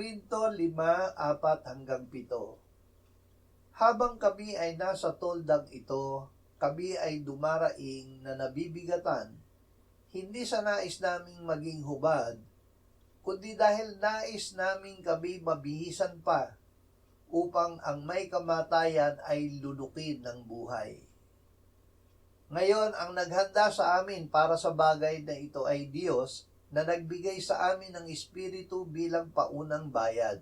Korinto 5:4-7. Habang kami ay nasa toldang ito, kami ay dumaraing na nabibigatan, hindi sa nais naming maging hubad, kundi dahil nais naming kami mabihisan pa, upang ang may kamatayan ay lunukin ng buhay. Ngayon, ang naghanda sa amin para sa bagay na ito ay Diyos, na nagbigay sa amin ng Espiritu bilang paunang bayad.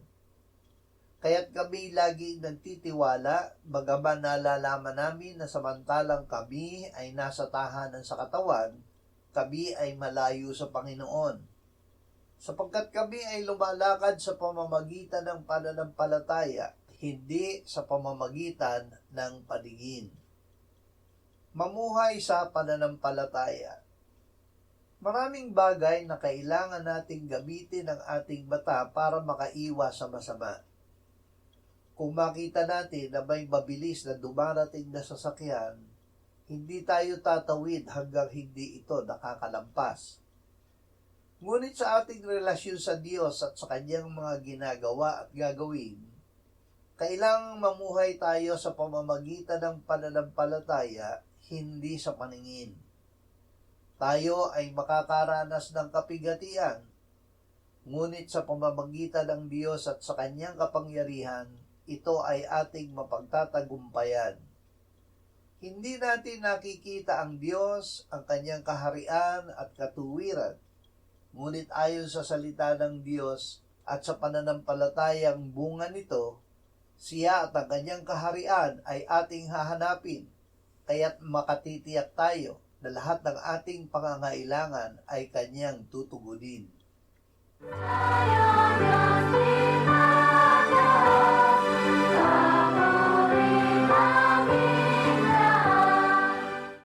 Kaya't kami laging nagtitiwala, bagaman nalalaman namin na samantalang kami ay nasa tahanan sa katawan, kami ay malayo sa Panginoon. Sapagkat kami ay lumalakad sa pamamagitan ng pananampalataya, hindi sa pamamagitan ng paningin. Mamuhay sa pananampalataya. Maraming bagay na kailangan nating gamitin ang ating mata para makaiwas sa masama. Kung makita natin na may mabilis na dumarating na sasakyan, hindi tayo tatawid hanggang hindi ito nakakalampas. Ngunit sa ating relasyon sa Diyos at sa Kanyang mga ginagawa at gagawin, kailangang mamuhay tayo sa pamamagitan ng pananampalataya, hindi sa paningin. Tayo ay makakaranas ng kapigatian, ngunit sa pamamagitan ng Diyos at sa Kanyang kapangyarihan, ito ay ating mapagtatagumpayan. Hindi natin nakikita ang Diyos, ang Kanyang kaharian at katuwiran, ngunit ayon sa salita ng Diyos at sa pananampalatayang bunga nito, siya at ang Kanyang kaharian ay ating hahanapin, kaya't makatitiyak tayo na lahat ng ating pangangailangan ay Kanyang tutugunin.